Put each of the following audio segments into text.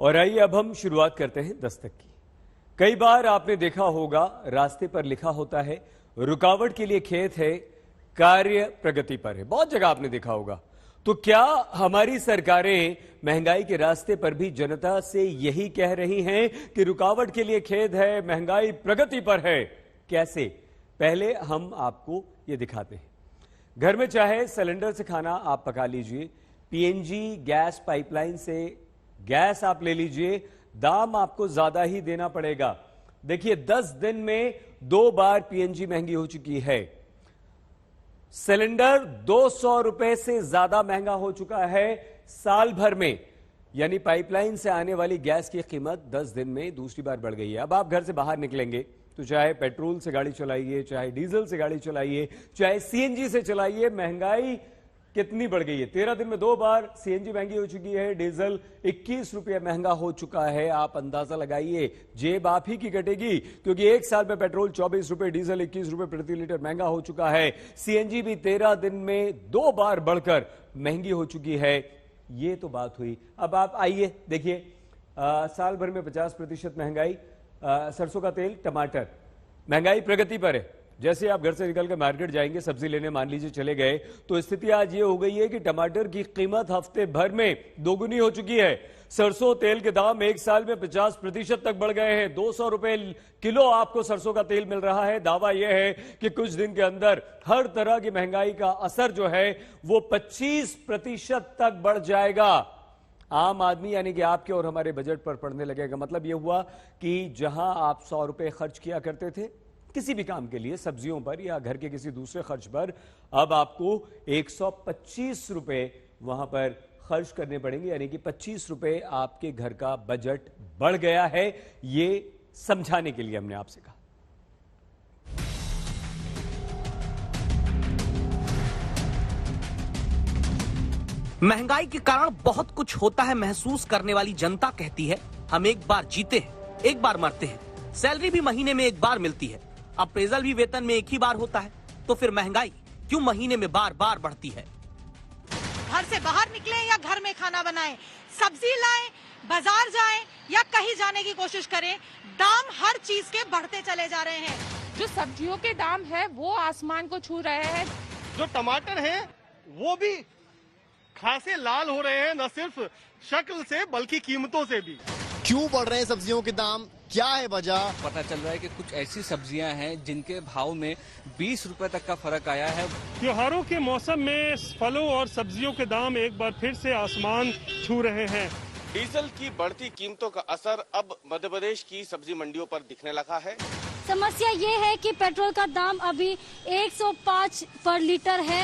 और आइए अब हम शुरुआत करते हैं दस्तक की। कई बार आपने देखा होगा रास्ते पर लिखा होता है रुकावट के लिए खेत है, कार्य प्रगति पर है। बहुत जगह आपने देखा होगा। तो क्या हमारी सरकारें महंगाई के रास्ते पर भी जनता से यही कह रही हैं कि रुकावट के लिए खेद है, महंगाई प्रगति पर है? कैसे? पहले हम आपको ये दिखाते हैं। घर में चाहे सिलेंडर से खाना आप पका लीजिए, पीएनजी गैस पाइपलाइन से गैस आप ले लीजिए, दाम आपको ज्यादा ही देना पड़ेगा। देखिए 10 दिन में 2 बार पीएनजी महंगी हो चुकी है। सिलेंडर 200 रुपए से ज्यादा महंगा हो चुका है साल भर में। यानी पाइपलाइन से आने वाली गैस की कीमत 10 दिन में दूसरी बार बढ़ गई है। अब आप घर से बाहर निकलेंगे तो चाहे पेट्रोल से गाड़ी चलाइए, चाहे डीजल से गाड़ी चलाइए, चाहे सीएनजी से चलाइए, महंगाई कितनी बढ़ गई है। 13 दिन में 2 बार सीएनजी महंगी हो चुकी है, डीजल 21 रुपये महंगा हो चुका है। आप अंदाजा लगाइए, जेब आप ही की कटेगी, क्योंकि एक साल में पेट्रोल 24 रुपये, डीजल 21 रुपये प्रति लीटर महंगा हो चुका है। सीएनजी भी 13 दिन में 2 बार बढ़कर महंगी हो चुकी है। ये तो बात हुई। अब आप आइए देखिए, साल भर में 50% महंगाई। सरसों का तेल, टमाटर, महंगाई प्रगति पर है। जैसे आप घर से निकलकर मार्केट जाएंगे, सब्जी लेने मान लीजिए चले गए, तो स्थिति आज ये हो गई है कि टमाटर की कीमत हफ्ते भर में दोगुनी हो चुकी है। सरसों तेल के दाम एक साल में 50% तक बढ़ गए हैं। 200 रुपए किलो आपको सरसों का तेल मिल रहा है। दावा यह है कि कुछ दिन के अंदर हर तरह की महंगाई का असर जो है वो 25% तक बढ़ जाएगा। आम आदमी यानी कि आपके और हमारे बजट पर पड़ने लगेगा। मतलब यह हुआ कि जहां आप 100 रुपए खर्च किया करते थे किसी भी काम के लिए, सब्जियों पर या घर के किसी दूसरे खर्च पर, अब आपको 125 रुपए वहां पर खर्च करने पड़ेंगे। यानी कि 25 रुपए आपके घर का बजट बढ़ गया है। ये समझाने के लिए हमने आपसे कहा। महंगाई के कारण बहुत कुछ होता है महसूस करने वाली जनता कहती है हम एक बार जीते हैं, एक बार मरते हैं। सैलरी भी महीने में एक बार मिलती है, अप्रेजल भी वेतन में एक ही बार होता है। तो फिर महंगाई क्यों महीने में बार बार बढ़ती है? घर से बाहर निकले या घर में खाना बनाएं, सब्जी लाएं, बाजार जाएं या कहीं जाने की कोशिश करें, दाम हर चीज के बढ़ते चले जा रहे हैं। जो सब्जियों के दाम है वो आसमान को छू रहे हैं। जो टमाटर हैं वो भी खासे लाल हो रहे हैं, न सिर्फ शक्ल से बल्कि कीमतों से भी। क्यों बढ़ रहे हैं सब्जियों के दाम, क्या है वजह? पता चल रहा है कि कुछ ऐसी सब्जियां हैं जिनके भाव में 20 रुपए तक का फर्क आया है। त्योहारों के मौसम में फलों और सब्जियों के दाम एक बार फिर से आसमान छू रहे हैं। डीजल की बढ़ती कीमतों का असर अब मध्य प्रदेश की सब्जी मंडियों पर दिखने लगा है। समस्या ये है कि पेट्रोल का दाम अभी 105 पर लीटर है।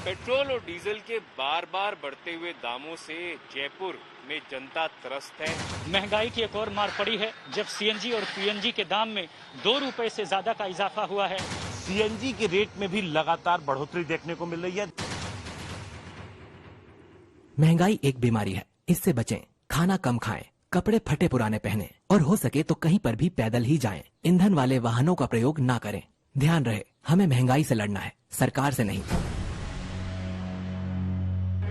पेट्रोल और डीजल के बार बार बढ़ते हुए दामों से जयपुर में जनता त्रस्त है। महंगाई की एक और मार पड़ी है जब सीएनजी और पीएनजी के दाम में 2 रुपए से ज्यादा का इजाफा हुआ है। सीएनजी के रेट में भी लगातार बढ़ोतरी देखने को मिल रही है। महंगाई एक बीमारी है, इससे बचें। खाना कम खाएं, कपड़े फटे पुराने पहने और हो सके तो कहीं पर भी पैदल ही जाएं। ईंधन वाले वाहनों का प्रयोग ना करें। ध्यान रहे, हमें महंगाई से लड़ना है, सरकार से नहीं।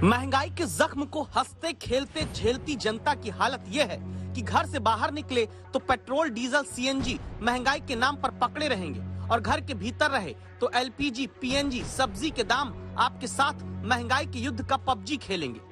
महंगाई के जख्म को हंसते खेलते झेलती जनता की हालत यह है कि घर से बाहर निकले तो पेट्रोल, डीजल, सीएनजी महंगाई के नाम पर पकड़े रहेंगे और घर के भीतर रहे तो एलपीजी, पीएनजी, सब्जी के दाम आपके साथ महंगाई के युद्ध का पबजी खेलेंगे।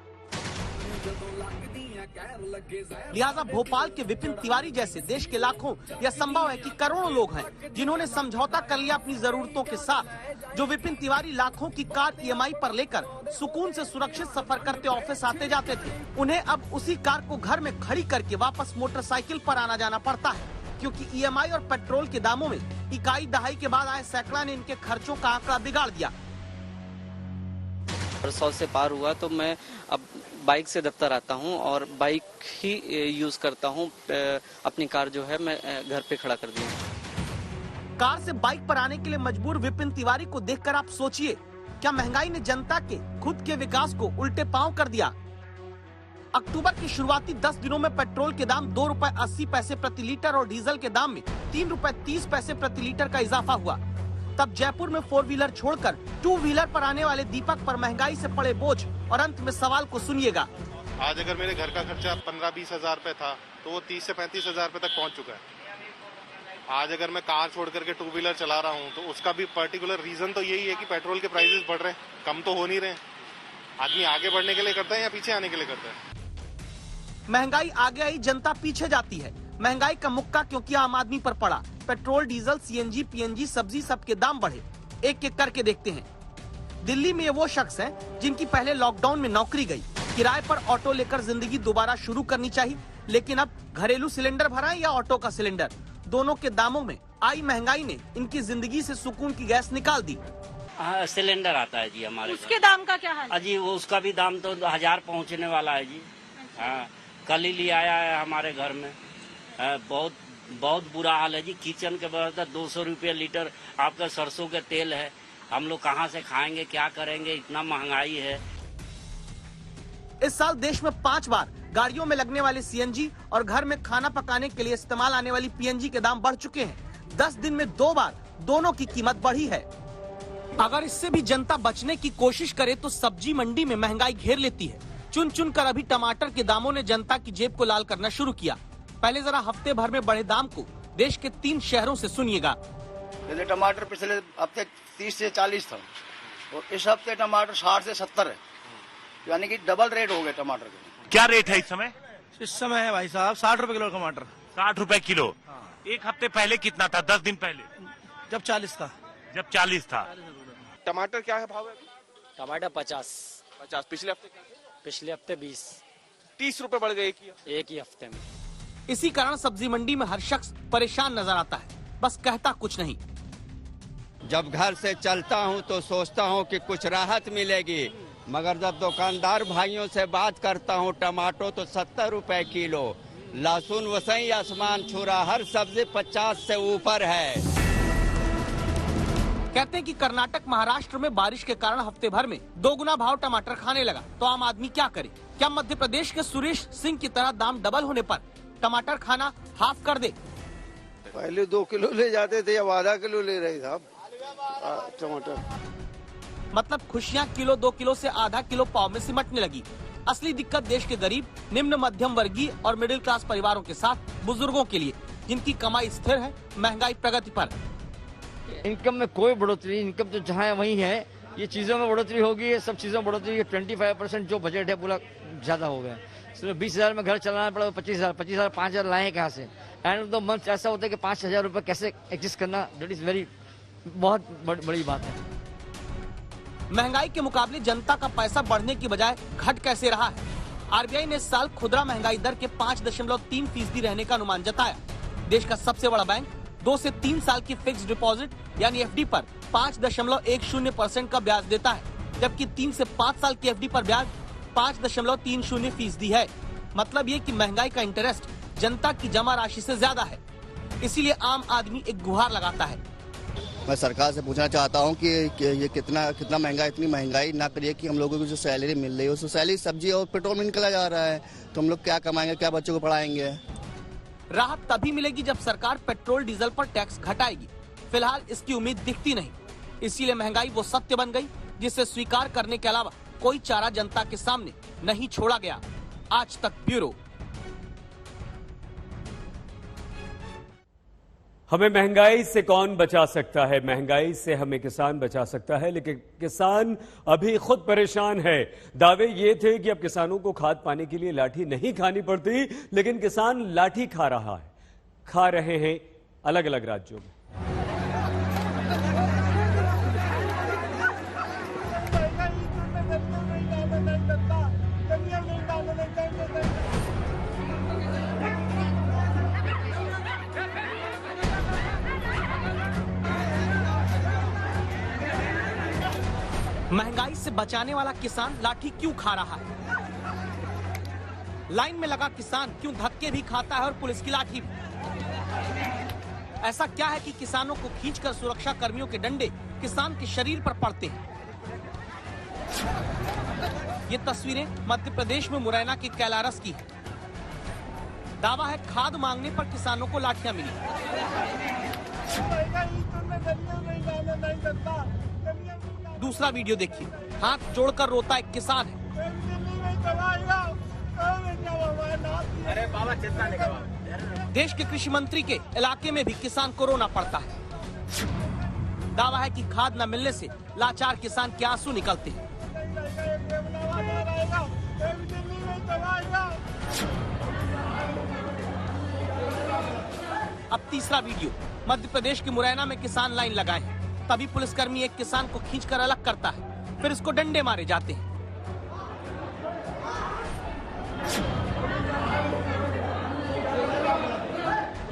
लिहाजा भोपाल के विपिन तिवारी जैसे देश के लाखों या संभव है कि करोड़ों लोग हैं जिन्होंने समझौता कर लिया अपनी जरूरतों के साथ। जो विपिन तिवारी लाखों की कार ईएमआई पर लेकर सुकून से सुरक्षित सफर करते ऑफिस आते जाते थे, उन्हें अब उसी कार को घर में खड़ी करके वापस मोटरसाइकिल पर आना जाना पड़ता है, क्योंकि ईएमआई और पेट्रोल के दामों में इकाई दहाई के बाद आए सैकड़ा ने इनके खर्चों का आंकड़ा बिगाड़ दिया। 100 से पार हुआ तो मैं अब बाइक से दफ्तर आता हूं और बाइक ही यूज करता हूं। अपनी कार जो है मैं घर पे खड़ा कर दी हूं। कार से बाइक पर आने के लिए मजबूर विपिन तिवारी को देखकर आप सोचिए, क्या महंगाई ने जनता के खुद के विकास को उल्टे पांव कर दिया? अक्टूबर की शुरुआती 10 दिनों में पेट्रोल के दाम 2 रुपए 80 पैसे प्रति लीटर और डीजल के दाम में 3 रुपए 30 पैसे प्रति लीटर का इजाफा हुआ। तब जयपुर में 4 व्हीलर छोड़कर 2 व्हीलर पर आने वाले दीपक पर महंगाई से पड़े बोझ और अंत में सवाल को सुनिएगा, आज अगर मेरे घर का खर्चा 15-20 हजार रुपए था तो वो 30 से 35 हजार रुपए तक पहुंच चुका है। आज अगर मैं कार छोड़ करके 2 व्हीलर चला रहा हूं तो उसका भी पर्टिकुलर रीजन तो यही है कि पेट्रोल के प्राइसेस बढ़ रहे हैं, कम तो हो नहीं रहे हैं। आदमी आगे बढ़ने के लिए करता है या पीछे आने के लिए करता है? महंगाई आगे आई, जनता पीछे जाती है। महंगाई का मुक्का क्योंकि आम आदमी पर पड़ा। पेट्रोल, डीजल, सीएनजी, पीएनजी, सब्जी सबके दाम बढ़े। एक एक करके देखते हैं। दिल्ली में ये वो शख्स हैं जिनकी पहले लॉकडाउन में नौकरी गई। किराए पर ऑटो लेकर जिंदगी दोबारा शुरू करनी चाहिए, लेकिन अब घरेलू सिलेंडर भराएं या ऑटो का सिलेंडर, दोनों के दामों में आई महंगाई ने इनकी जिंदगी से सुकून की गैस निकाल दी। सिलेंडर आता है जी हमारे उसके दाम का क्या हाल है? जी वो उसका भी दाम तो 1000 पहुंचने वाला है जी। हाँ, कल ही ले आया है हमारे घर में। बहुत बुरा हाल है जी। किचन के बर्तन 200 रुपये लीटर आपका सरसों के तेल है। हम लोग कहाँ से खाएंगे, क्या करेंगे, इतना महंगाई है। इस साल देश में 5 बार गाड़ियों में लगने वाले सीएनजी और घर में खाना पकाने के लिए इस्तेमाल आने वाली पीएनजी के दाम बढ़ चुके हैं। 10 दिन में 2 बार दोनों की कीमत बढ़ी है। अगर इससे भी जनता बचने की कोशिश करे तो सब्जी मंडी में महंगाई घेर लेती है। चुन चुन कर अभी टमाटर के दामों ने जनता की जेब को लाल करना शुरू किया। पहले जरा हफ्ते भर में बढ़े दाम को देश के 3 शहरों से सुनिएगा। जैसे टमाटर पिछले हफ्ते 30 से 40 था और इस हफ्ते टमाटर 60 से 70 है, यानी कि डबल रेट हो गए टमाटर के। क्या रेट है इस समय? इस समय है भाई साहब 60 रुपए किलो टमाटर। 60 रुपए किलो। एक हफ्ते पहले कितना था? 10 दिन पहले जब 40 था। जब 40 था। टमाटर क्या है भाव है? टमाटर 50। पिछले हफ्ते क्या थे? पिछले हफ्ते 20। 30 रुपए बढ़ गए एक ही हफ्ते में। इसी कारण सब्जी मंडी में हर शख्स परेशान नजर आता है, बस कहता कुछ नहीं। जब घर से चलता हूं तो सोचता हूं कि कुछ राहत मिलेगी, मगर जब दुकानदार भाइयों से बात करता हूं टमाटो तो 70 रुपए किलो, लहसुन वसई आसमान छू रहा, हर सब्जी 50 से ऊपर है। कहते हैं कि कर्नाटक, महाराष्ट्र में बारिश के कारण हफ्ते भर में 2 गुना भाव टमाटर खाने लगा, तो आम आदमी क्या करे? क्या मध्य प्रदेश के सुरेश सिंह की तरह दाम डबल होने पर टमाटर खाना हाफ कर दे? पहले 2 किलो ले जाते थे, अब आधा किलो ले रहे साहब टमाटर। मतलब खुशियाँ किलो 2 किलो से आधा किलो पाव में सिमटने लगी। असली दिक्कत देश के गरीब, निम्न मध्यम वर्गीय और मिडिल क्लास परिवारों के साथ बुजुर्गों के लिए, जिनकी कमाई स्थिर है, महंगाई प्रगति पर। इनकम में कोई बढ़ोतरी, इनकम तो जहाँ है वही है। ये चीजों में बढ़ोतरी होगी, सब चीजों में बढ़ोतरी। 25% जो बजट है पूरा ज्यादा हो गया। सिर्फ 20,000 में घर चलाना पड़ा, 25,000 5,000 लाए कहाँ से? एंड ऑफ द मंथ ऐसा होता है कि 5,000 रुपए कैसे एडजस्ट करना, दैट इज वेरी बहुत बड़ी बात है। महंगाई के मुकाबले जनता का पैसा बढ़ने की बजाय घट कैसे रहा है? आरबीआई ने इस साल खुदरा महंगाई दर के 5.3% रहने का अनुमान जताया। देश का सबसे बड़ा बैंक 2 से 3 साल की फिक्स डिपॉजिट यानी एफडी पर 5.10% का ब्याज देता है, जबकि 3 से 5 साल की एफडी पर ब्याज 5.30% है। मतलब ये कि महंगाई का इंटरेस्ट जनता की जमा राशि से ज्यादा है। इसीलिए आम आदमी एक गुहार लगाता है। मैं सरकार से पूछना चाहता हूं कि ये कितना महंगा, इतनी महंगाई ना करिए कि हम लोगों को जो सैलरी मिल रही है उस सैलरी सब्जी और पेट्रोल में निकला जा रहा है, तो हम लोग क्या कमाएंगे, क्या बच्चों को पढ़ाएंगे? राहत तभी मिलेगी जब सरकार पेट्रोल डीजल पर टैक्स घटाएगी। फिलहाल इसकी उम्मीद दिखती नहीं। इसीलिए महंगाई वो सत्य बन गई जिसे स्वीकार करने के अलावा कोई चारा जनता के सामने नहीं छोड़ा गया। आज तक ब्यूरो। हमें महंगाई से कौन बचा सकता है? महंगाई से हमें किसान बचा सकता है, लेकिन किसान अभी खुद परेशान है। दावे ये थे कि अब किसानों को खाद पाने के लिए लाठी नहीं खानी पड़ती, लेकिन किसान लाठी खा रहे हैं अलग अलग राज्यों में। महंगाई से बचाने वाला किसान लाठी क्यों खा रहा है? लाइन में लगा किसान क्यों धक्के भी खाता है और पुलिस की लाठी? ऐसा क्या है कि किसानों को खींचकर सुरक्षा कर्मियों के डंडे किसान के शरीर पर पड़ते हैं? ये तस्वीरें मध्य प्रदेश में मुरैना के कैलारस की है। दावा है खाद मांगने पर किसानों को लाठियां मिली। दूसरा वीडियो देखिए, हाथ जोड़कर रोता एक किसान है। अरे बाबा चिंता नहीं। देश के कृषि मंत्री के इलाके में भी किसान को रोना पड़ता है। दावा है कि खाद न मिलने से लाचार किसान के आंसू निकलते हैं। अब तीसरा वीडियो मध्य प्रदेश के मुरैना में किसान लाइन लगाए हैं। तभी पुलिसकर्मी एक किसान को खींचकर अलग करता है, फिर इसको डंडे मारे जाते हैं।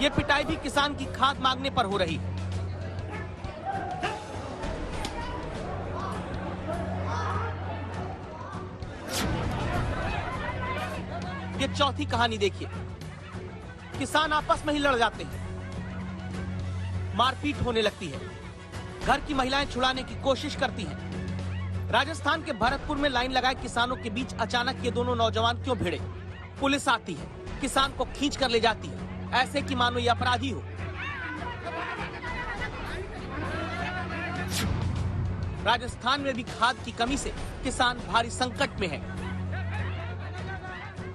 ये पिटाई भी किसान की खाद मांगने पर हो रही है। ये चौथी कहानी देखिए। किसान आपस में ही लड़ जाते हैं, मारपीट होने लगती है, घर की महिलाएं छुड़ाने की कोशिश करती हैं। राजस्थान के भरतपुर में लाइन लगाए किसानों के बीच अचानक ये दोनों नौजवान क्यों भिड़े? पुलिस आती है, किसान को खींच कर ले जाती है, ऐसे कि मानो ये अपराधी हो। राजस्थान में भी खाद की कमी से किसान भारी संकट में है।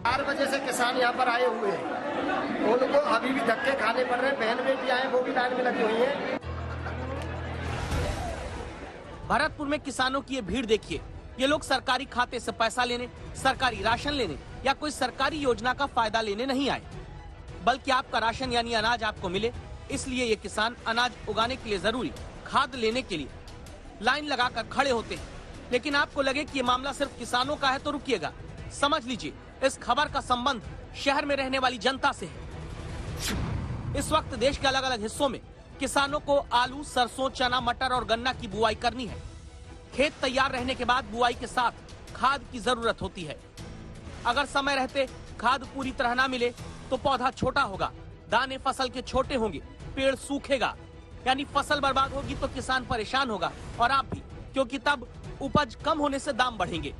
4 बजे से किसान यहाँ पर आए हुए हैं, उनको अभी भी धक्के खाने पड़ रहे हैं। बहन बेटी आए, वो भी लाइन में लगी हुई है। भरतपुर में किसानों की ये भीड़ देखिए। ये लोग सरकारी खाते से पैसा लेने, सरकारी राशन लेने या कोई सरकारी योजना का फायदा लेने नहीं आए, बल्कि आपका राशन यानी अनाज आपको मिले, इसलिए ये किसान अनाज उगाने के लिए जरूरी खाद लेने के लिए लाइन लगाकर खड़े होते हैं। लेकिन आपको लगे कि ये मामला सिर्फ किसानों का है तो रुकिएगा, समझ लीजिए इस खबर का संबंध शहर में रहने वाली जनता से है। इस वक्त देश के अलग अलग हिस्सों में किसानों को आलू, सरसों, चना, मटर और गन्ना की बुआई करनी है। खेत तैयार रहने के बाद बुआई के साथ खाद की जरूरत होती है। अगर समय रहते खाद पूरी तरह ना मिले तो पौधा छोटा होगा, दाने फसल के छोटे होंगे, पेड़ सूखेगा, यानी फसल बर्बाद होगी तो किसान परेशान होगा और आप भी, क्योंकि तब उपज कम होने से दाम बढ़ेंगे।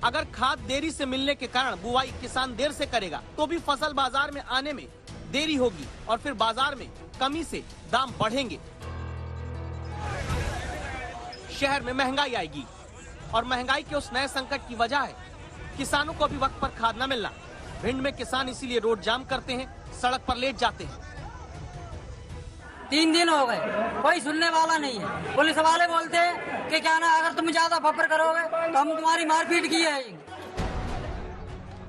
अगर खाद देरी से मिलने के कारण बुआई किसान देर से करेगा तो भी फसल बाजार में आने में देरी होगी और फिर बाजार में कमी से दाम बढ़ेंगे। शहर में महंगाई आएगी और महंगाई के उस नए संकट की वजह है किसानों को अभी वक्त पर खाद न मिलना। भिंड में किसान इसीलिए रोड जाम करते हैं, सड़क पर लेट जाते हैं। 3 दिन हो गए, कोई सुनने वाला नहीं है। पुलिस वाले बोलते हैं कि क्या ना, अगर तुम ज्यादा फफर करोगे तो हम तुम्हारी मारपीट की है।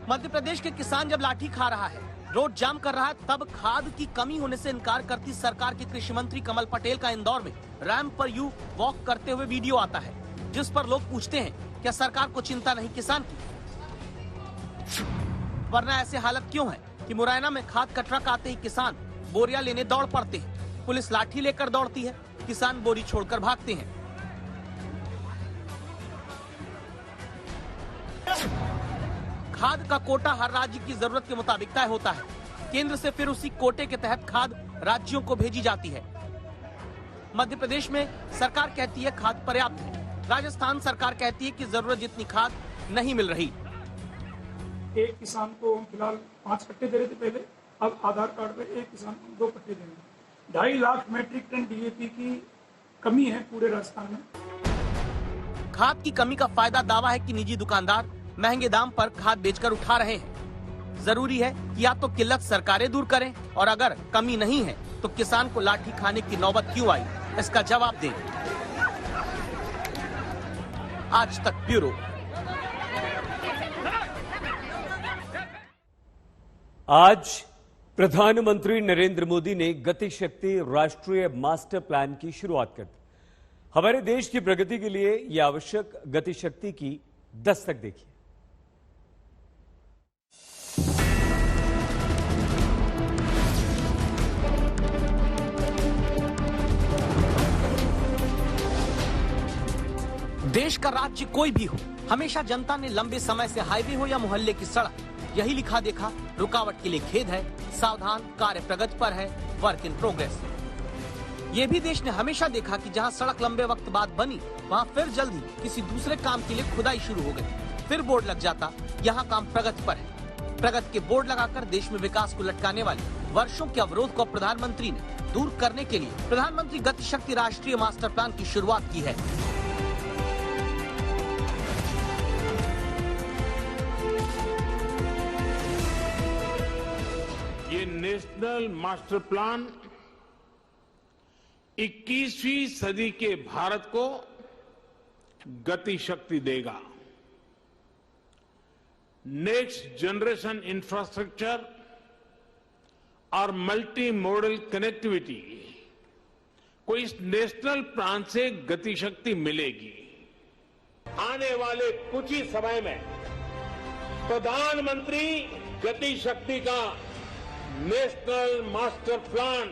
मध्य प्रदेश के किसान जब लाठी खा रहा है, रोड जाम कर रहा है, तब खाद की कमी होने से इनकार करती सरकार के कृषि मंत्री कमल पटेल का इंदौर में रैंप पर यू वॉक करते हुए वीडियो आता है, जिस पर लोग पूछते हैं क्या सरकार को चिंता नहीं किसान की? वरना ऐसे हालत क्यों है कि मुरैना में खाद का ट्रक आते ही किसान बोरियां लेने दौड़ पड़ते हैं, पुलिस लाठी लेकर दौड़ती है, किसान बोरी छोड़कर भागते हैं। खाद का कोटा हर राज्य की जरूरत के मुताबिक तय होता है। केंद्र से फिर उसी कोटे के तहत खाद राज्यों को भेजी जाती है। मध्य प्रदेश में सरकार कहती है खाद पर्याप्त है, राजस्थान सरकार कहती है कि जरूरत जितनी खाद नहीं मिल रही। एक किसान को फिलहाल 5 कट्टे दे रहे थे पहले, अब आधार कार्ड पे एक किसान को 2 कट्टे दे रहे हैं। 2.5 लाख मेट्रिक टन डीएपी की कमी है पूरे राजस्थान में। खाद की कमी का फायदा दावा है कि निजी दुकानदार महंगे दाम पर खाद बेचकर उठा रहे हैं। जरूरी है कि या तो किल्लत सरकारें दूर करें और अगर कमी नहीं है तो किसान को लाठी खाने की नौबत क्यों आई, इसका जवाब दें। आज तक ब्यूरो। आज प्रधानमंत्री नरेंद्र मोदी ने गति शक्ति राष्ट्रीय मास्टर प्लान की शुरुआत कर दी। हमारे देश की प्रगति के लिए यह आवश्यक गति शक्ति की दस्तक देखिए। देश का राज्य कोई भी हो, हमेशा जनता ने लंबे समय से हाईवे हो या मोहल्ले की सड़क, यही लिखा देखा, रुकावट के लिए खेद है, सावधान, कार्य प्रगति पर है, वर्क इन प्रोग्रेस। ये भी देश ने हमेशा देखा कि जहां सड़क लंबे वक्त बाद बनी, वहां फिर जल्दी किसी दूसरे काम के लिए खुदाई शुरू हो गई, फिर बोर्ड लग जाता, यहाँ काम प्रगति पर है। प्रगति के बोर्ड लगाकर देश में विकास को लटकाने वाले वर्षों के अवरोध को प्रधानमंत्री ने दूर करने के लिए प्रधानमंत्री गति शक्ति राष्ट्रीय मास्टर प्लान की शुरुआत की है। ये नेशनल मास्टर प्लान 21वीं सदी के भारत को गति शक्ति देगा। नेक्स्ट जनरेशन इंफ्रास्ट्रक्चर और मल्टी मॉडल कनेक्टिविटी को इस नेशनल प्लान से गति शक्ति मिलेगी। आने वाले कुछ ही समय में प्रधानमंत्री गति शक्ति का नेशनल मास्टर प्लान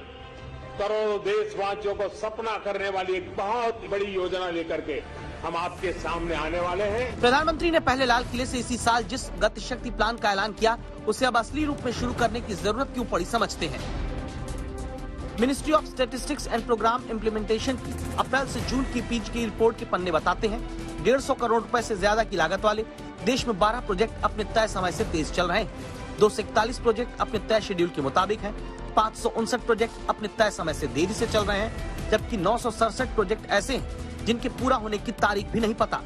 करोड़ों देशवासियों को सपना करने वाली एक बहुत बड़ी योजना लेकर के हम आपके सामने आने वाले हैं। प्रधानमंत्री ने पहले लाल किले से इसी साल जिस गति शक्ति प्लान का ऐलान किया उसे अब असली रूप में शुरू करने की जरूरत क्यों पड़ी समझते हैं। Ministry of statistics and programme implementation की अप्रैल से जून की बीच की रिपोर्ट के पन्ने बताते हैं 150 करोड़ रुपए से ज्यादा की लागत वाले देश में 12 प्रोजेक्ट अपने तय समय से तेज चल रहे हैं। 241 प्रोजेक्ट अपने तय शेड्यूल के मुताबिक हैं। 559 प्रोजेक्ट अपने तय समय से देरी से चल रहे हैं, जबकि 967 प्रोजेक्ट ऐसे हैं जिनके पूरा होने की तारीख भी नहीं पता।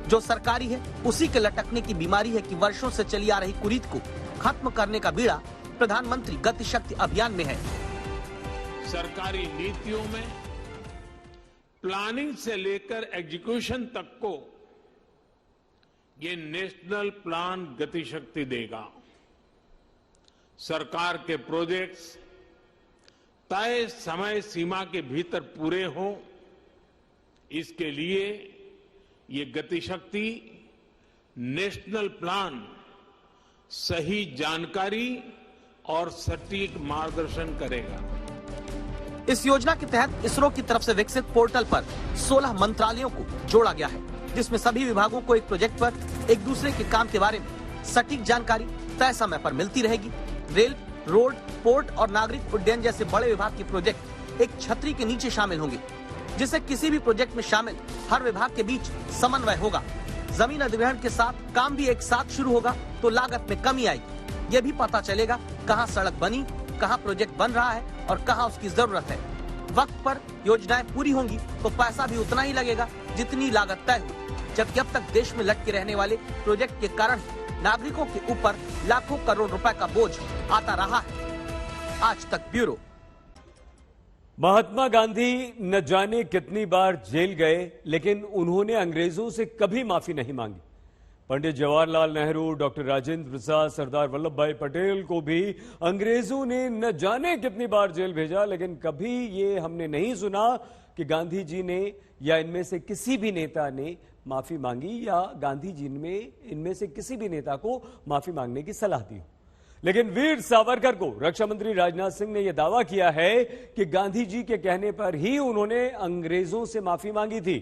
जो सरकारी है उसी के लटकने की बीमारी है कि वर्षों से चली आ रही कुरीत को खत्म करने का बीड़ा प्रधानमंत्री गति शक्ति अभियान में है। सरकारी नीतियों में प्लानिंग से लेकर एग्जीक्यूशन तक को ये नेशनल प्लान गति शक्ति देगा। सरकार के प्रोजेक्ट्स तय समय सीमा के भीतर पूरे हों, इसके लिए ये गति शक्ति नेशनल प्लान सही जानकारी और सटीक मार्गदर्शन करेगा। इस योजना के तहत इसरो की तरफ से विकसित पोर्टल पर 16 मंत्रालयों को जोड़ा गया है, जिसमें सभी विभागों को एक प्रोजेक्ट पर एक दूसरे के काम के बारे में सटीक जानकारी तय समय पर मिलती रहेगी। रेल, रोड, पोर्ट और नागरिक उड्डयन जैसे बड़े विभाग के प्रोजेक्ट एक छतरी के नीचे शामिल होंगे, जिससे किसी भी प्रोजेक्ट में शामिल हर विभाग के बीच समन्वय होगा। जमीन अधिग्रहण के साथ काम भी एक साथ शुरू होगा तो लागत में कमी आएगी। ये भी पता चलेगा कहाँ सड़क बनी, कहाँ प्रोजेक्ट बन रहा है और कहाँ उसकी जरूरत है। वक्त पर योजनाएं पूरी होंगी तो पैसा भी उतना ही लगेगा जितनी लागत तय हुई, जबकि अब तक देश में लटके रहने वाले प्रोजेक्ट के कारण नागरिकों के ऊपर लाखों करोड़ रुपए का बोझ आता रहा है। आज तक ब्यूरो। महात्मा गांधी न जाने कितनी बार जेल गए, लेकिन उन्होंने अंग्रेजों से कभी माफी नहीं मांगी। पंडित जवाहरलाल नेहरू, डॉक्टर राजेंद्र प्रसाद, सरदार वल्लभ भाई पटेल को भी अंग्रेजों ने न जाने कितनी बार जेल भेजा, लेकिन कभी ये हमने नहीं सुना कि गांधी जी ने या इनमें से किसी भी नेता ने माफी मांगी या गांधी जी ने इनमें से किसी भी नेता को माफी मांगने की सलाह दी। लेकिन वीर सावरकर को रक्षा मंत्री राजनाथ सिंह ने यह दावा किया है कि गांधी जी के कहने पर ही उन्होंने अंग्रेजों से माफी मांगी थी।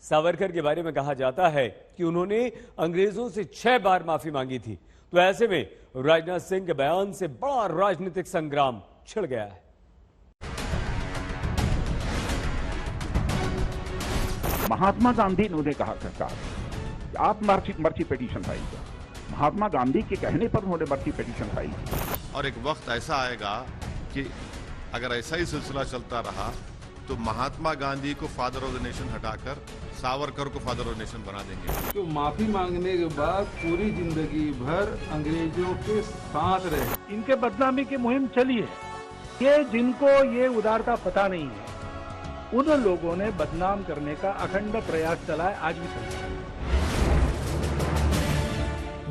सावरकर के बारे में कहा जाता है कि उन्होंने अंग्रेजों से 6 बार माफी मांगी थी। तो ऐसे में राजनाथ सिंह के बयान से बड़ा राजनीतिक संग्राम छिड़ गया है। महात्मा गांधी ने कहा सरकार आप मर्सी पिटीशन फाइल करो। महात्मा गांधी के कहने पर उन्होंने मर्सी पिटीशन फाइल की। और एक वक्त ऐसा आएगा कि अगर ऐसा ही सिलसिला चलता रहा तो महात्मा गांधी को फादर ऑफ द नेशन हटाकर सावरकर को फादर ऑफ द नेशन बना देंगे। तो माफी मांगने के बाद पूरी जिंदगी भर अंग्रेजों के साथ रहे। इनके बदनामी की मुहिम चली है। ये जिनको ये उदारता पता नहीं है, उन लोगों ने बदनाम करने का अखंड प्रयास चला है, आज भी चल रहा है।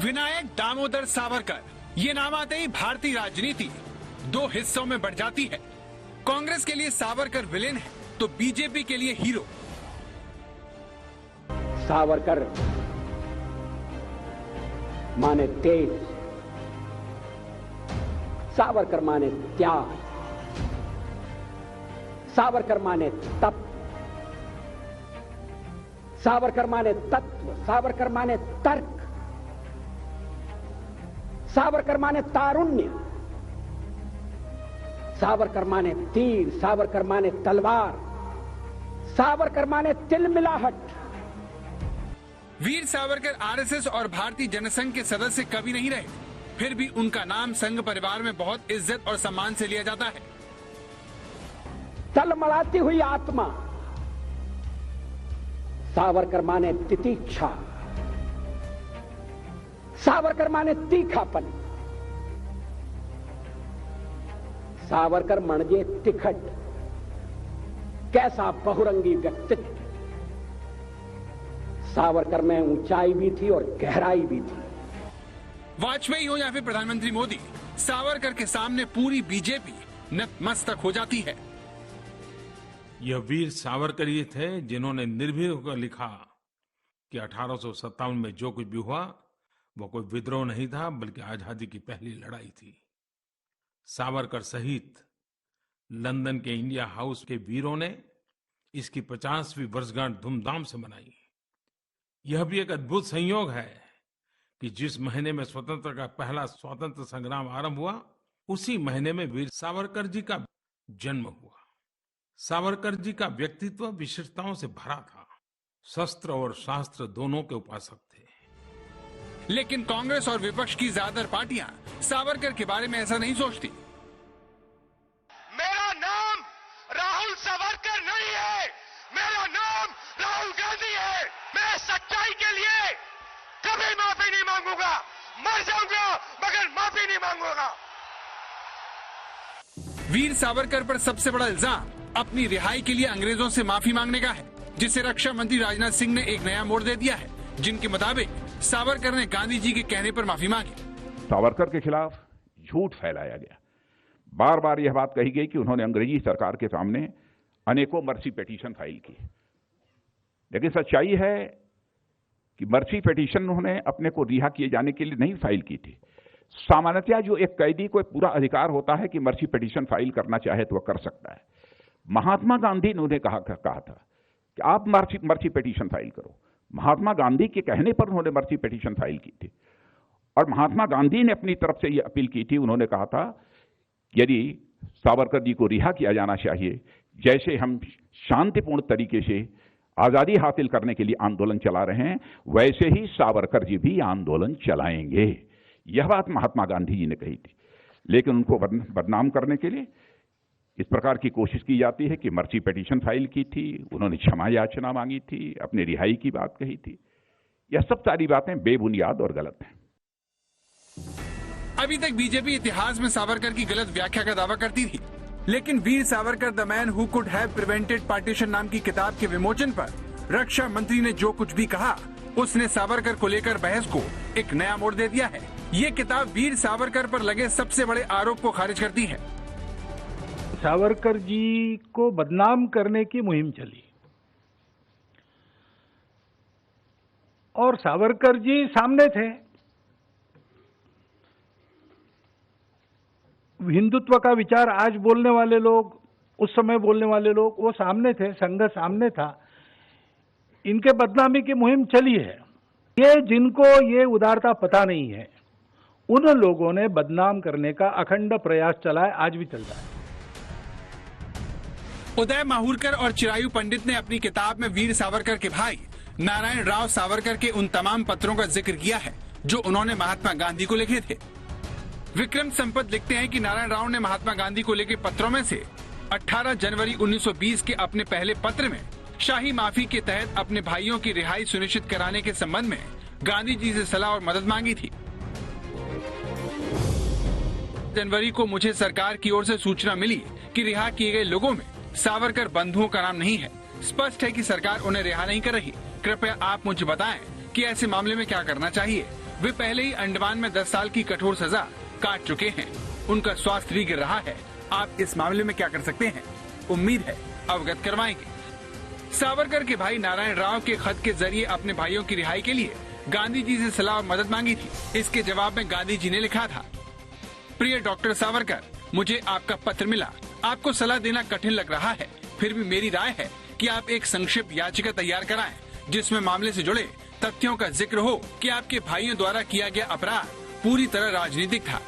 विनायक दामोदर सावरकर, ये नाम आते ही भारतीय राजनीति 2 हिस्सों में बढ़ जाती है। कांग्रेस के लिए सावरकर विलेन है तो बीजेपी के लिए हीरो। सावरकर माने तेज, सावरकर माने त्याग, सावरकर माने तप, सावरकर माने तत्व, सावरकर माने तर्क, सावरकर माने तारुण्य, सावरकर माने तीर, सावरकर माने तलवार, सावरकर माने तिलमिलाहट। वीर सावरकर आरएसएस और भारतीय जनसंघ के सदस्य कभी नहीं रहे, फिर भी उनका नाम संघ परिवार में बहुत इज्जत और सम्मान से लिया जाता है। तलमड़ाती हुई आत्मा, सावरकर माने तितीक्षा, सावरकर माने तीखापन, सावरकर म्हणजे तिखट, कैसा बहुरंगी व्यक्तित्व। सावरकर में ऊंचाई भी थी और गहराई भी थी। वाजपेयी हो या फिर प्रधानमंत्री मोदी, सावरकर के सामने पूरी बीजेपी नतमस्तक हो जाती है। यह वीर सावरकर ही थे जिन्होंने निर्भीक होकर लिखा कि 1857 में जो कुछ भी हुआ वो कोई विद्रोह नहीं था, बल्कि आजादी की पहली लड़ाई थी। सावरकर सहित लंदन के इंडिया हाउस के वीरों ने इसकी 50वीं वर्षगांठ धूमधाम से मनाई। यह भी एक अद्भुत संयोग है कि जिस महीने में स्वतंत्रता का पहला स्वतंत्र संग्राम आरंभ हुआ, उसी महीने में वीर सावरकर जी का जन्म हुआ। सावरकर जी का व्यक्तित्व विशेषताओं से भरा था। शस्त्र और शास्त्र दोनों के उपासक थे। लेकिन कांग्रेस और विपक्ष की ज्यादातर पार्टियां सावरकर के बारे में ऐसा नहीं सोचती। मेरा नाम राहुल सावरकर नहीं है, मेरा नाम राहुल गांधी है। मैं सच्चाई के लिए कभी माफी नहीं मांगूंगा, मर जाऊंगा मगर माफी नहीं मांगूंगा। वीर सावरकर पर सबसे बड़ा इल्जाम अपनी रिहाई के लिए अंग्रेजों से माफी मांगने का है, जिसे रक्षा मंत्री राजनाथ सिंह ने एक नया मोड़ दे दिया है, जिनके मुताबिक सावरकर ने गांधी जी के कहने पर माफी मांगी। सावरकर के खिलाफ झूठ फैलाया गया। बार बार यह बात कही गई कि उन्होंने अंग्रेजी सरकार के सामने अनेकों मर्सी पिटीशन फाइल की, लेकिन सच्चाई है कि मर्सी पिटीशन उन्होंने अपने को रिहा किए जाने के लिए नहीं फाइल की थी। सामान्यतः जो एक कैदी को पूरा अधिकार होता है कि मर्सी पिटीशन फाइल करना चाहे तो वह कर सकता है। महात्मा गांधी ने उन्हें कहा था कि आप मर्सी पिटीशन फाइल करो। महात्मा गांधी के कहने पर उन्होंने मर्सी पिटीशन फाइल की थी और महात्मा गांधी ने अपनी तरफ से यह अपील की थी। उन्होंने कहा था यदि सावरकर जी को रिहा किया जाना चाहिए, जैसे हम शांतिपूर्ण तरीके से आजादी हासिल करने के लिए आंदोलन चला रहे हैं, वैसे ही सावरकर जी भी आंदोलन चलाएंगे। यह बात महात्मा गांधी जी ने कही थी। लेकिन उनको बदनाम करने के लिए इस प्रकार की कोशिश की जाती है कि मर्सी पिटीशन फाइल की थी, उन्होंने क्षमा याचना मांगी थी, अपनी रिहाई की बात कही थी। यह सब सारी बातें बेबुनियाद और गलत हैं। अभी तक बीजेपी इतिहास में सावरकर की गलत व्याख्या का दावा करती थी, लेकिन Veer Savarkar the man who could have prevented partition नाम की किताब के विमोचन पर रक्षा मंत्री ने जो कुछ भी कहा, उसने सावरकर को लेकर बहस को एक नया मोड़ दे दिया है। ये किताब वीर सावरकर पर लगे सबसे बड़े आरोप को खारिज करती है। सावरकर जी को बदनाम करने की मुहिम चली और सावरकर जी सामने थे। हिंदुत्व का विचार आज बोलने वाले लोग, उस समय बोलने वाले लोग, वो सामने थे, संघ सामने था। इनके बदनामी की मुहिम चली है। ये जिनको ये उदारता पता नहीं है, उन लोगों ने बदनाम करने का अखंड प्रयास चलाया, आज भी चल रहा है। उदय माहूरकर और चिरायु पंडित ने अपनी किताब में वीर सावरकर के भाई नारायण राव सावरकर के उन तमाम पत्रों का जिक्र किया है जो उन्होंने महात्मा गांधी को लिखे थे। विक्रम संपत लिखते हैं कि नारायण राव ने महात्मा गांधी को लिखे पत्रों में से 18 जनवरी 1920 के अपने पहले पत्र में शाही माफी के तहत अपने भाइयों की रिहाई सुनिश्चित कराने के संबंध में गांधी जी से सलाह और मदद मांगी थी। जनवरी को मुझे सरकार की ओर से सूचना मिली कि रिहा किए गए लोगों में सावरकर बंधुओं का नाम नहीं है। स्पष्ट है कि सरकार उन्हें रिहा नहीं कर रही। कृपया आप मुझे बताएं कि ऐसे मामले में क्या करना चाहिए। वे पहले ही अंडमान में 10 साल की कठोर सजा काट चुके हैं। उनका स्वास्थ्य भी गिर रहा है। आप इस मामले में क्या कर सकते हैं? उम्मीद है अवगत करवाएंगे। सावरकर के भाई नारायण राव के खत के जरिए अपने भाइयों की रिहाई के लिए गांधी जी से सलाह और मदद मांगी थी। इसके जवाब में गांधी जी ने लिखा था, प्रिय डॉक्टर सावरकर, मुझे आपका पत्र मिला। आपको सलाह देना कठिन लग रहा है, फिर भी मेरी राय है कि आप एक संक्षिप्त याचिका तैयार कराएं, जिसमें मामले से जुड़े तथ्यों का जिक्र हो कि आपके भाइयों द्वारा किया गया अपराध पूरी तरह राजनीतिक था।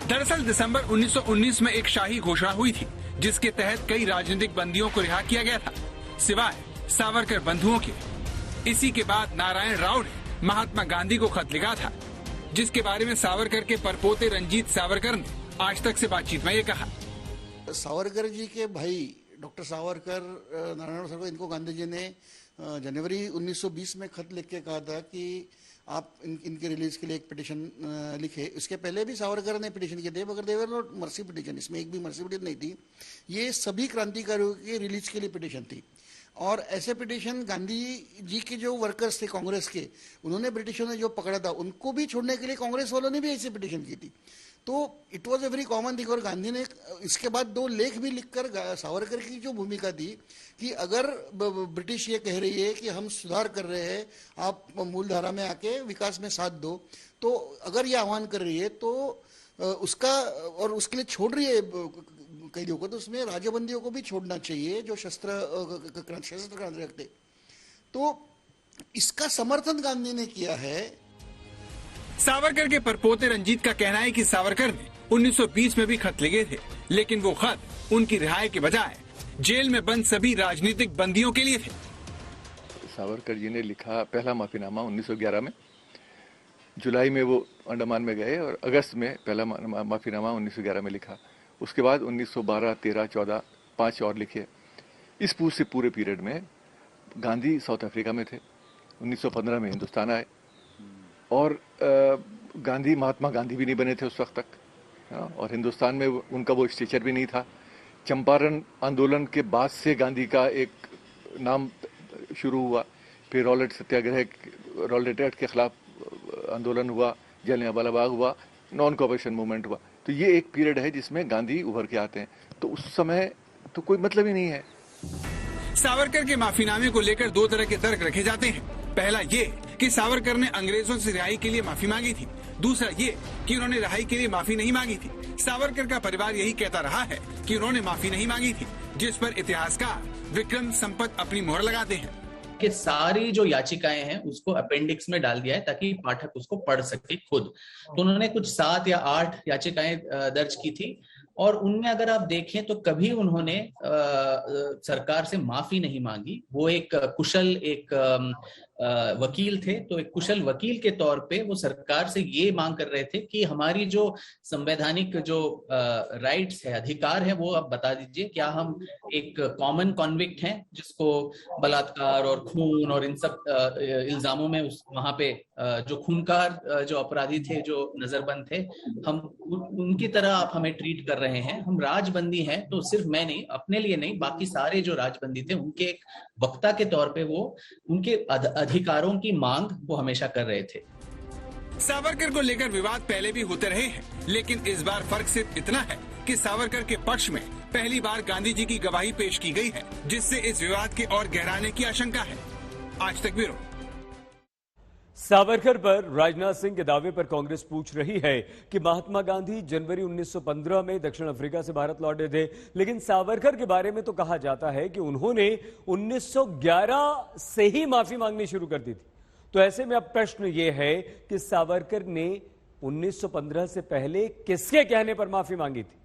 दरअसल दिसंबर 1919 में एक शाही घोषणा हुई थी, जिसके तहत कई राजनीतिक बंदियों को रिहा किया गया था, सिवाय सावरकर बंधुओं के। इसी के बाद नारायण राव ने महात्मा गांधी को खत लिखा था, जिसके बारे में सावरकर के परपोते रंजीत सावरकर ने आज तक से बातचीत में ये कहा। सावरकर जी के भाई डॉक्टर सावरकर, नारायण सावरकर, इनको गांधी जी ने जनवरी 1920 में खत लिख के कहा था कि आप इनके रिलीज के लिए एक पिटिशन लिखे। इसके पहले भी सावरकर ने पिटिशन किए थे, मगर देवर नॉट मर्सी पिटिशन, इसमें एक भी मर्सी पिटिशन नहीं थी। ये सभी क्रांतिकारियों के रिलीज के लिए पिटिशन थी। और ऐसे पिटिशन गांधी जी के जो वर्कर्स थे कांग्रेस के, उन्होंने ब्रिटिशों ने जो पकड़ा था उनको भी छोड़ने के लिए कांग्रेस वालों ने भी ऐसी पिटिशन की थी। तो it was a very common thing. और गांधी ने इसके बाद 2 लेख भी लिखकर सावरकर की जो भूमिका थी कि अगर ब्रिटिश ये कह रही है कि हम सुधार कर रहे हैं, आप मूलधारा में आके विकास में साथ दो, तो अगर ये आह्वान कर रही है तो उसका, और उसके लिए छोड़ रही है कैदियों को, तो उसमें राजबंदियों को भी छोड़ना चाहिए जो शस्त्र क्रांति रखते। तो इसका समर्थन गांधी ने किया है। सावरकर के परपोते रंजीत का कहना है कि सावरकर ने 1920 में भी खत लिखे थे, लेकिन वो खत उनकी रिहाई के बजाय जेल में बंद सभी राजनीतिक बंदियों के लिए थे। सावरकर जी ने लिखा पहला माफीनामा 1911 में, जुलाई में वो अंडमान में गए और अगस्त में पहला माफीनामा 1911 में लिखा। उसके बाद 1912, 13, 14 5 और लिखे। इस पूरे पीरियड में गांधी साउथ अफ्रीका में थे। 1915 में हिंदुस्तान आए और गांधी महात्मा गांधी भी नहीं बने थे उस वक्त तक, और हिंदुस्तान में उनका वो स्टेचर भी नहीं था। चंपारण आंदोलन के बाद से गांधी का एक नाम शुरू हुआ, फिर रॉलेट सत्याग्रह, रॉलेट एक्ट के खिलाफ आंदोलन हुआ, जलियांवाला बाग हुआ, नॉन कोऑपरेशन मूवमेंट हुआ। तो ये एक पीरियड है जिसमें गांधी उभर के आते हैं। तो उस समय तो कोई मतलब ही नहीं है। सावरकर के माफीनामे को लेकर 2 तरह के तर्क रखे जाते हैं। पहला ये कि सावरकर ने अंग्रेजों से रिहाई के लिए माफी मांगी थी। दूसरा ये कि उन्होंने रिहाई के लिए माफी नहीं मांगी थी। सावरकर का परिवार यही कहता रहा है कि उन्होंने माफी नहीं मांगी थी, जिस पर इतिहासकार विक्रम संपत अपनी मोहर लगाते हैं कि सारी जो याचिकाएं हैं उसको अपेंडिक्स में डाल दिया है ताकि पाठक उसको पढ़ सके खुद। तो उन्होंने कुछ 7 या 8 याचिकाएं दर्ज की थी और उनमें अगर आप देखें तो कभी उन्होंने सरकार से माफी नहीं मांगी। वो एक कुशल वकील थे, तो एक कुशल वकील के तौर पे वो सरकार से ये मांग कर रहे थे कि हमारी जो संवैधानिक जो राइट्स है, अधिकार है, वो आप बता दीजिए। क्या हम एक कॉमन कॉन्विक्ट हैं जिसको बलात्कार और खून और इन सब इल्जामों में वहां पे जो खूनकार जो अपराधी थे, जो नजरबंद थे, हम उनकी तरह आप हमें ट्रीट कर रहे हैं। हम राजबंदी हैं, तो सिर्फ मैं नहीं, अपने लिए नहीं, बाकी सारे जो राजबंदी थे उनके एक वक्ता के तौर पे वो उनके अधिकारों की मांग वो हमेशा कर रहे थे। सावरकर को लेकर विवाद पहले भी होते रहे हैं, लेकिन इस बार फर्क सिर्फ इतना है कि सावरकर के पक्ष में पहली बार गांधी जी की गवाही पेश की गई है, जिससे इस विवाद के और गहराने की आशंका है। आज तक ब्यूरो। सावरकर पर राजनाथ सिंह के दावे पर कांग्रेस पूछ रही है कि महात्मा गांधी जनवरी 1915 में दक्षिण अफ्रीका से भारत लौटे थे, लेकिन सावरकर के बारे में तो कहा जाता है कि उन्होंने 1911 से ही माफी मांगनी शुरू कर दी थी। तो ऐसे में अब प्रश्न यह है कि सावरकर ने 1915 से पहले किसके कहने पर माफी मांगी थी?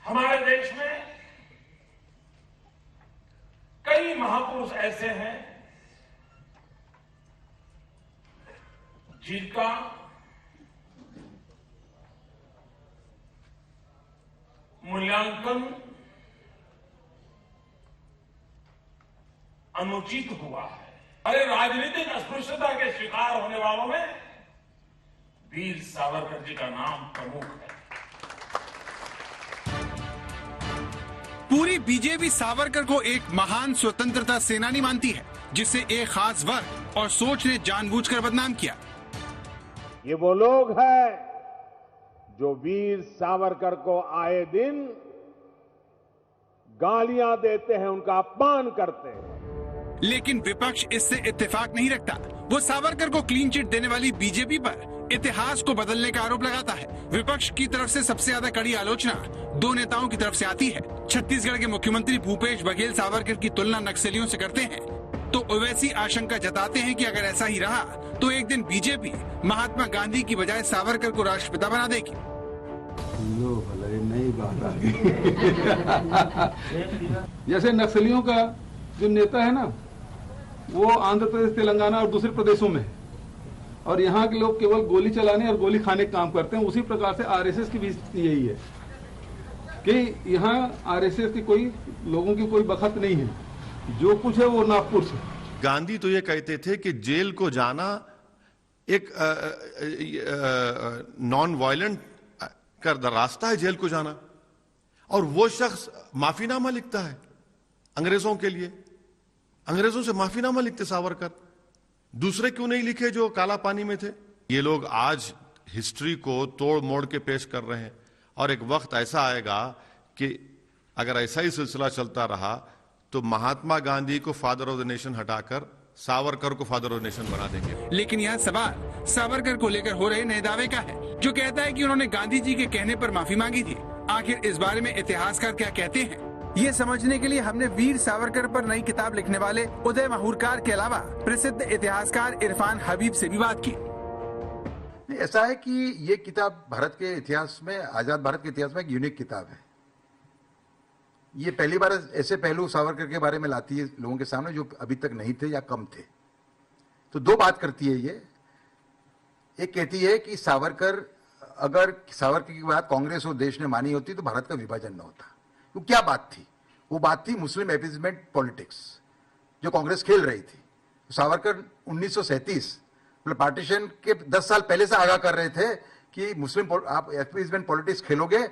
हमारे देश में कई महापुरुष ऐसे हैं जिनका मूल्यांकन अनुचित हुआ है। अरे राजनीतिक अस्पृश्यता के शिकार होने वालों में वीर सावरकर जी का नाम प्रमुख है। पूरी बीजेपी सावरकर को एक महान स्वतंत्रता सेनानी मानती है, जिसे एक खास वर्ग और सोच ने जानबूझकर बदनाम किया। ये वो लोग हैं जो वीर सावरकर को आए दिन गालियां देते हैं, उनका अपमान करते हैं। लेकिन विपक्ष इससे इत्तेफाक नहीं रखता। वो सावरकर को क्लीन चिट देने वाली बीजेपी पर इतिहास को बदलने का आरोप लगाता है। विपक्ष की तरफ से सबसे ज्यादा कड़ी आलोचना 2 नेताओं की तरफ से आती है। छत्तीसगढ़ के मुख्यमंत्री भूपेश बघेल सावरकर की तुलना नक्सलियों से करते हैं, तो ओवैसी आशंका जताते हैं कि अगर ऐसा ही रहा तो एक दिन बीजेपी महात्मा गांधी की बजाय सावरकर को राष्ट्रपिता बना देगी। लो भले नई बात आ गई। जैसे नक्सलियों का जो नेता है ना, वो आंध्र प्रदेश, तेलंगाना और दूसरे प्रदेशों में, और यहाँ के लोग केवल गोली चलाने और गोली खाने का काम करते हैं। उसी प्रकार से आरएसएस की भी यही है कि यहाँ आरएसएस की कोई लोगों की कोई बखत नहीं है, जो कुछ है वो नागपुर से। गांधी तो ये कहते थे कि जेल को जाना एक नॉन वायलेंट का रास्ता है जेल को जाना, और वो शख्स माफीनामा लिखता है अंग्रेजों के लिए। अंग्रेजों से माफीनामा लिखते सावरकर, दूसरे क्यों नहीं लिखे जो काला पानी में थे? ये लोग आज हिस्ट्री को तोड़ मोड़ के पेश कर रहे हैं, और एक वक्त ऐसा आएगा कि अगर ऐसा ही सिलसिला चलता रहा तो महात्मा गांधी को फादर ऑफ द नेशन हटाकर सावरकर को फादर ऑफ द नेशन बना देंगे। लेकिन यह सवाल सावरकर को लेकर हो रहे नए दावे का है, जो कहता है कि उन्होंने गांधी जी के कहने पर माफी मांगी थी। आखिर इस बारे में इतिहासकार क्या कहते हैं, ये समझने के लिए हमने वीर सावरकर पर नई किताब लिखने वाले उदय माहूरकर के अलावा प्रसिद्ध इतिहासकार इरफान हबीब से भी बात की। ऐसा है कि ये किताब भारत के इतिहास में, आजाद भारत के इतिहास में एक यूनिक किताब है। ये पहली बार ऐसे पहलू सावरकर के बारे में लाती है लोगों के सामने जो अभी तक नहीं थे या कम थे। तो दो बात करती है ये। एक कहती है कि सावरकर, अगर सावरकर की बात कांग्रेस और देश ने मानी होती तो भारत का विभाजन न होता। वो क्या बात थी? वो बात थी मुस्लिम एपीजमेंट पॉलिटिक्स जो कांग्रेस खेल रही थी। सावरकर 1937 मतलब पार्टीशन के 10 साल पहले से आगाह कर रहे थे कि मुस्लिम आप एपीजमेंट पॉलिटिक्स खेलोगे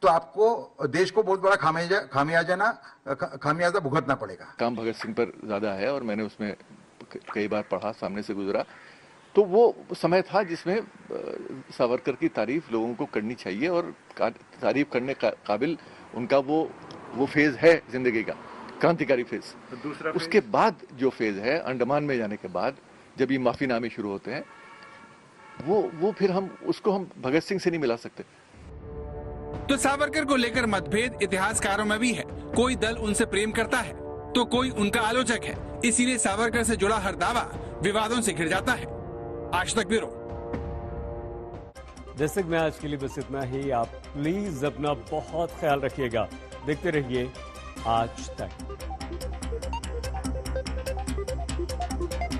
तो आपको देश को बहुत बड़ा खामियाजा भुगतना पड़ेगा। काम भगत सिंह पर ज्यादा है और मैंने उसमें कई बार पढ़ा, सामने से गुजरा। तो वो समय था जिसमें सावरकर की तारीफ लोगों को करनी चाहिए और तारीफ करने का काबिल उनका वो फेज है जिंदगी का, क्रांतिकारी फेज। दूसरा उसके बाद जो फेज है अंडमान में जाने के बाद, जब ये माफीनामे शुरू होते हैं, वो फिर हम भगत सिंह से नहीं मिला सकते। तो सावरकर को लेकर मतभेद इतिहासकारों में भी है। कोई दल उनसे प्रेम करता है तो कोई उनका आलोचक है। इसीलिए सावरकर से जुड़ा हर दावा विवादों से घिर जाता है। आज तक ब्यूरो। दस्तक में आज के लिए बस इतना ही। आप प्लीज अपना बहुत ख्याल रखिएगा। देखते रहिए आज तक।